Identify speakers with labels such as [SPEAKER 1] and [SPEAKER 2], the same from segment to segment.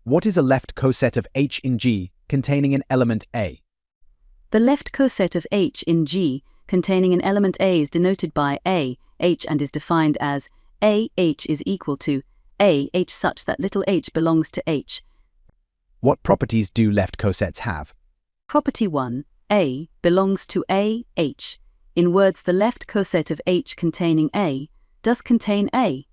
[SPEAKER 1] What is a left coset of H in G containing an element A?
[SPEAKER 2] The left coset of H in G containing an element A is denoted by A, H, and is defined as A, H is equal to A, H such that little h belongs to H.
[SPEAKER 1] What properties do left cosets have?
[SPEAKER 2] Property 1, A belongs to A, H. In words, the left coset of H containing A does contain A.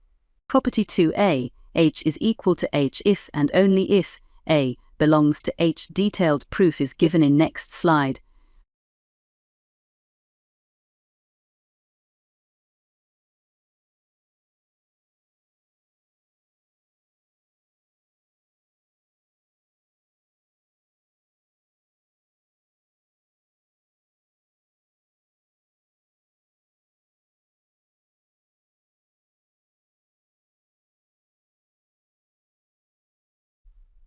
[SPEAKER 2] Property 2A, H is equal to H if and only if A belongs to H. Detailed proof is given in next slide.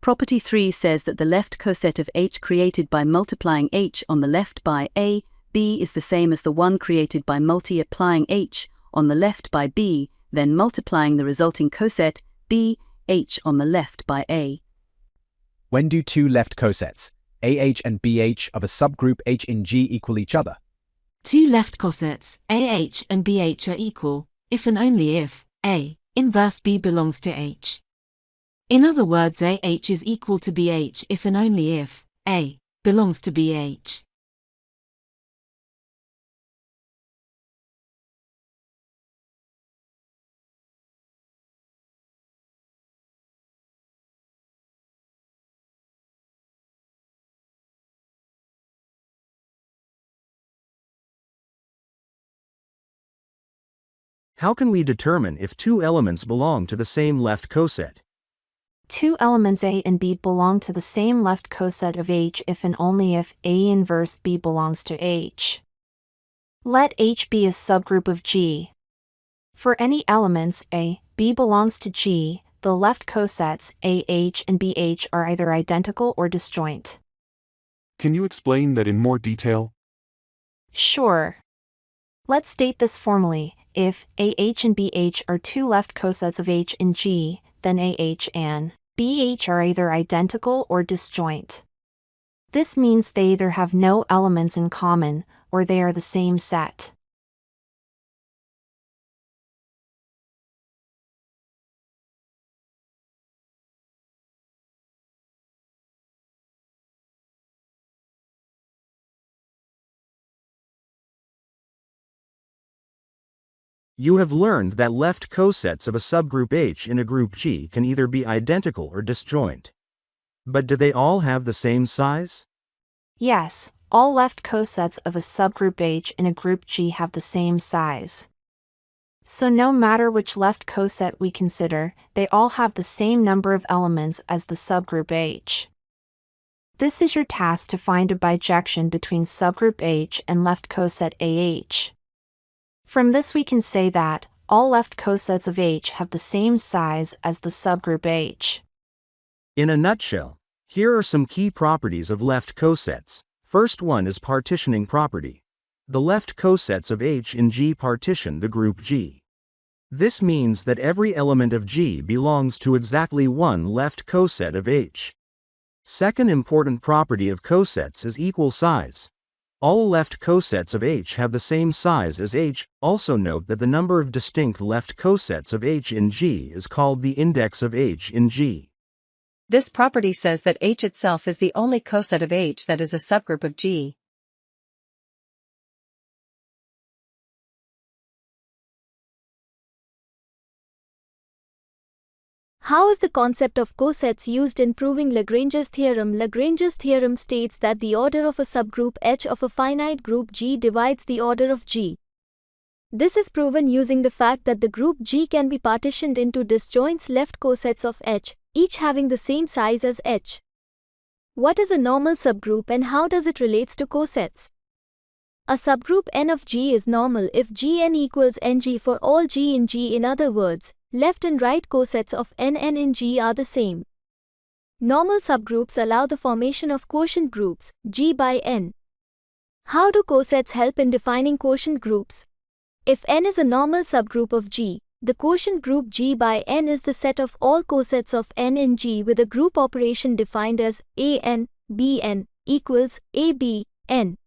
[SPEAKER 2] Property 3 says that the left coset of H created by multiplying H on the left by A, B is the same as the one created by multiplying H on the left by B, then multiplying the resulting coset B, H on the left by A.
[SPEAKER 1] When do two left cosets, AH and BH of a subgroup H in G equal each other?
[SPEAKER 3] Two left cosets, AH and BH are equal, if and only if A inverse B belongs to H. In other words, AH is equal to BH if and only if A belongs to BH.
[SPEAKER 4] How can we determine if two elements belong to the same left coset?
[SPEAKER 5] Two elements A and B belong to the same left coset of H if and only if A inverse B belongs to H. Let H be a subgroup of G. For any elements A, B belongs to G, the left cosets AH and BH are either identical or disjoint.
[SPEAKER 6] Can you explain that in more detail?
[SPEAKER 5] Sure. Let's state this formally. If AH and BH are two left cosets of H in G, then AH and BH are either identical or disjoint. This means they either have no elements in common, or they are the same set.
[SPEAKER 4] You have learned that left cosets of a subgroup H in a group G can either be identical or disjoint. But do they all have the same size?
[SPEAKER 5] Yes, all left cosets of a subgroup H in a group G have the same size. So no matter which left coset we consider, they all have the same number of elements as the subgroup H. This is your task to find a bijection between subgroup H and left coset AH. From this we can say that all left cosets of H have the same size as the subgroup H.
[SPEAKER 4] In a nutshell, here are some key properties of left cosets. First one is partitioning property. The left cosets of H in G partition the group G. This means that every element of G belongs to exactly one left coset of H. Second important property of cosets is equal size. All left cosets of H have the same size as H. Also note that the number of distinct left cosets of H in G is called the index of H in G.
[SPEAKER 7] This property says that H itself is the only coset of H that is a subgroup of G.
[SPEAKER 8] How is the concept of cosets used in proving Lagrange's theorem? Lagrange's theorem states that the order of a subgroup H of a finite group G divides the order of G. This is proven using the fact that the group G can be partitioned into disjoint left cosets of H, each having the same size as H. What is a normal subgroup and how does it relates to cosets? A subgroup N of G is normal if Gn equals Ng for all G in G. In other words, left and right cosets of Nn in G are the same. Normal subgroups allow the formation of quotient groups, G by N. How do cosets help in defining quotient groups? If N is a normal subgroup of G, The quotient group G by n is the set of all cosets of n in G with a group operation defined as a n b n equals a b n.